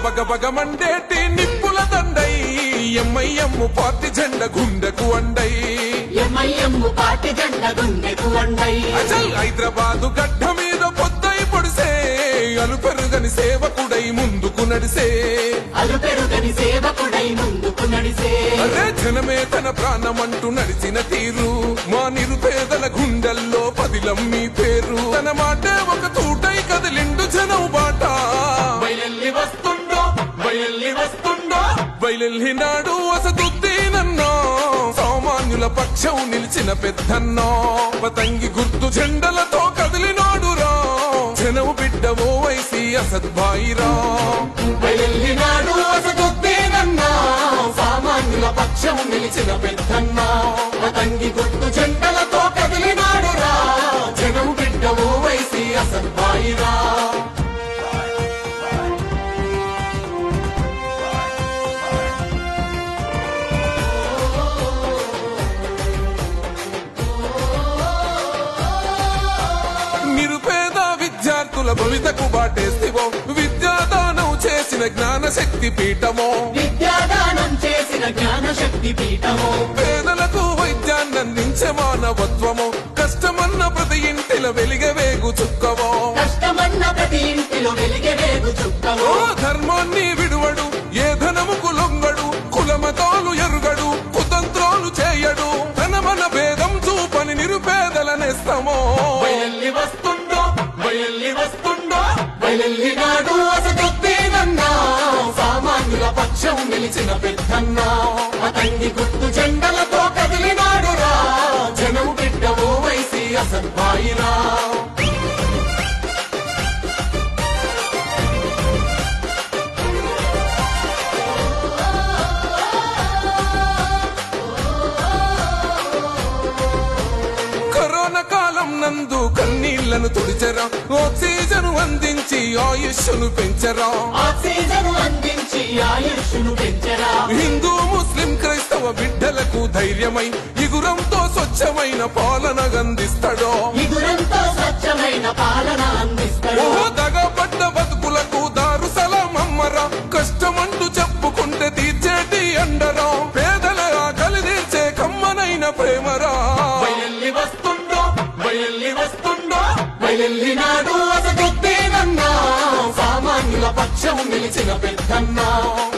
బగ బగ మండేటి నిప్పుల దండై MIM party జెండ గుండెకు అండై ఎంఐఎం పార్టీ జెండ గుండెకు అండై అచల్ హైదరాబాదు గడ్డ మీద పొద్దై పొడిసే అలుపెరుగని సేవకుడై ముందుకు నడిసే అలుపెరుగని సేవకుడై ముందుకు నడిసే అరే జనమే తన ప్రాణమంటూ నడిచిన తీరు మా నిరుపేదల గుండెల్లో పదిలం మీ పేరు తన మాటే ఒక తూటై కదిలిండు జనం బాట బయలెల్లి వస్తుండో బయలెల్లి వస్తుండో బయలెల్లినాడు అసదుద్దీనన్నో సామాన్యుల పక్షం నిలిచిన పెద్దన్నో పతంగి గుర్తు జెండలతో కదిలినాడు రా జనం బిడ్డ ఓవైసీ అసద్భాయిరా బయలెల్లినాడు అసదుద్దీనన్నా సామాన్యుల పక్షం నిలిచిన పెద్దన్నా పతంగి గుర్తు జెండలతో కదిలినాడు రా జనం బిడ్డ ఓవైసీ అసద్భాయిరా నిరుపేద విద్యార్థుల భవితకు బాటేస్తివో విద్యాదానం చేసిన జ్ఞానశక్తి పీఠమో విద్యాదానం చేసిన జ్ఞానశక్తి పీఠమో పేదలకు వైద్యాన్ని అందించే మానవత్వమో కష్టమన్న ప్రతి ఇంటిలో వెలిగే వేగు చుక్కవో కష్టమన్న ప్రతి ఇంటిలో వెలిగే వేగు చుక్కవో ధర్మాన్ని విడువడు ఏ ధనముకు లొంగడు కులమతాలు ఎరుగడు కుతంత్రాలు చేయడు ధనమన భేదం చూపని నిరుపేదల నేస్తమో బయలెల్లి వస్తుండో బయలెల్లి వస్తుండో బయలెల్లినాడు అసదుద్దీనన్నా సామాన్యుల పక్షం నిలిచిన పెద్దన్నా పతంగి గుర్తు జెండలతో కదిలినాడు రా జనం బిడ్డ ఓవైసీ అసద్భాయిరా కరోనా కాలం నందు కన్నీళ్లను తుడిచరా ఆక్సిజన్ అందించి ఆయుష్ను పెంచరా ఆక్సిజన్ అందించి ఆయుష్ను పెంచరా హిందూ ముస్లిం క్రైస్తవ బిడ్డలకు ధైర్యమై ఇగురంతో స్వచ్ఛమైన పాలన అందిస్తాడో ఇగురంతో స్వచ్ఛమైన పాలన అందిస్తాడు దగపడ్డ బతుకులకు దారు సలాం అమ్మరా కష్టమంటూ చెప్పుకుంటే తీర్చేటి అండరా పేదల ఆకలి తీర్చే కమ్మనైన ప్రేమరా బయలెల్లి వస్తుండో బయలెల్లి వస్తుండో బయలెల్లినాడు అసదుద్దీనన్నా సామాన్యుల పక్షం నిలిచిన పెద్దన్నా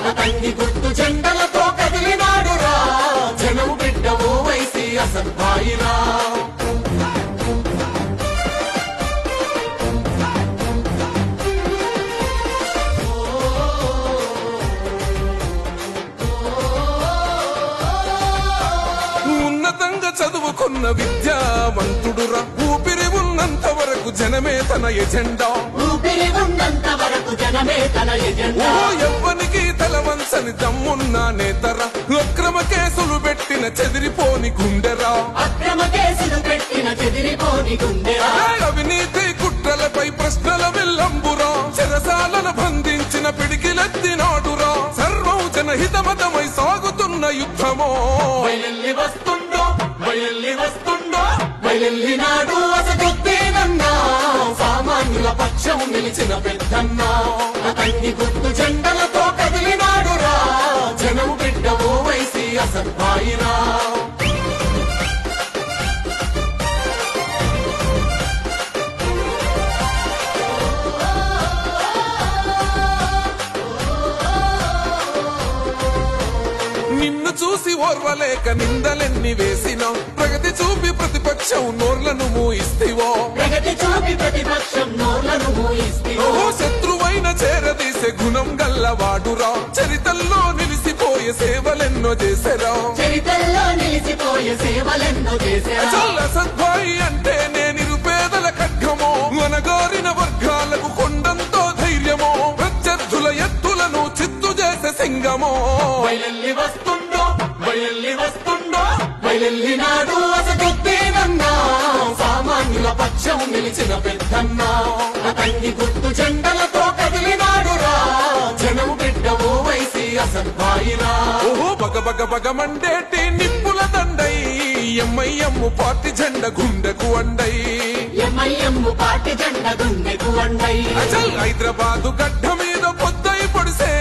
పతంగి గుర్తు జెండలతో కదిలినాడు రా జనం బిడ్డ ఓవైసీ అసద్భాయిరా ఉన్నతంగా చదువుకున్న విద్యావంతుడురా ఊపిరి ఉన్నంత వరకు జనమే తన ఎజెండా ఊపిరి ఉన్నంత వరకు జనమే తన ఎజెండా ఎవ్వనికి తలవంచని దమ్మున్న నేతరా అక్రమ కేసులు పెట్టిన చెదిరిపోని గుండెరా అక్రమ కేసులు పెట్టిన చెదిరిపోని గుండెరా అవినీతి కుట్రలపై ప్రశ్నల విల్లంబురా చెరసాలను బంధించిన పిడికిలెత్తినాడురా సర్వం జనహితమతమై సాగుతున్న యుద్ధమో బయలెల్లి వస్తుండో బయలెల్లి వస్తుండో బయలెల్లినాడు అసదుద్దీనన్నా సామాన్యుల పక్షం నిలిచిన పెద్దన్నా పతంగి గుర్తు జెండలతో కదిలినాడు రా జనం బిడ్డ ఓవైసీ అసద్భాయిరా నిన్ను చూసి ఓర్వలేక నిందలెన్ని వేసినా ప్రగతి చూపి ప్రతిపక్షం నోర్లను మూయిస్తివో ప్రగతి చూపి ప్రతిపక్షం నోర్లను మూయిస్తివో శత్రువైన చేరదీసే గుణం గల్లవాడురా చరితల్లో నిలిసిపోయే సేవలెన్నో చేసెరా చరితల్లో నిలిచిపోయే సేవలెన్నో చేశారా సద్భాయి అంటే నే నిరుపేదల ఖడ్గమో అనగారిన వర్గాలకు కొండంతో ధైర్యమో ప్రత్యర్థుల ఎత్తులను చిత్తు చేసే సింగమో బయలెల్లి వస్తుండో బయలెల్లి వస్తుండో బయలెల్లినాడు అసదుద్దీనన్నా సామాన్యుల పక్షం నిలిచిన పెద్దన్నా పతంగి గుర్తు జెండలతో కదిలినాడు రా జనం బిడ్డ ఓవైసీ అసద్భాయిరా బగ బగ బగ మండేటి నిప్పుల దండై ఎంఐఎం పార్టీ జెండ గుండెకు అండై ఎంఐఎం పార్టీ జెండ గుండెకు అండై అచల్ హైదరాబాదు గడ్డ మీద పొద్దై పొడిసే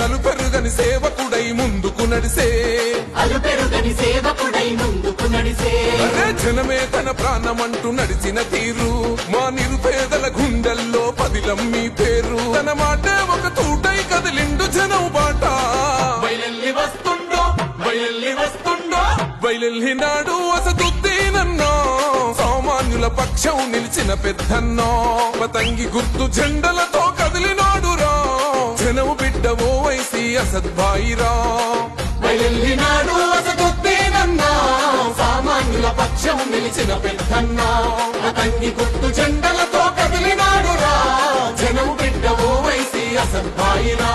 అలుపెరుగని సేవకుడై ముందుకు నడిసే అలుపెరుగని సేవకుడై ముందుకు నడిసే అరే జనమే తన ప్రాణమంటూ నడిచిన తీరు మా నిరుపేదల గుండెల్లో పదిలం మీ పేరు తన మాటే ఒక తూటై కదిలిండు జనం బాట బయలెల్లి వస్తుండో బయలెల్లి వస్తుండో బయలెల్లినాడు అసదుద్దీనన్నో సామాన్యుల పక్షం నిలిచిన పెద్దన్నో పతంగి గుర్తు జెండలతో కదిలినాడురా జనము బిడ్డ ఓవైసీ అసద్భాయిరా బయలెల్లినాడు అసదుద్దీనన్నా సామాన్యుల పక్షం నిలిచిన పెద్దన్నా అతన్ని గుర్తు జెండలతో కదిలినాడురా జనము బిడ్డ ఓవైసీ అసద్భాయిరా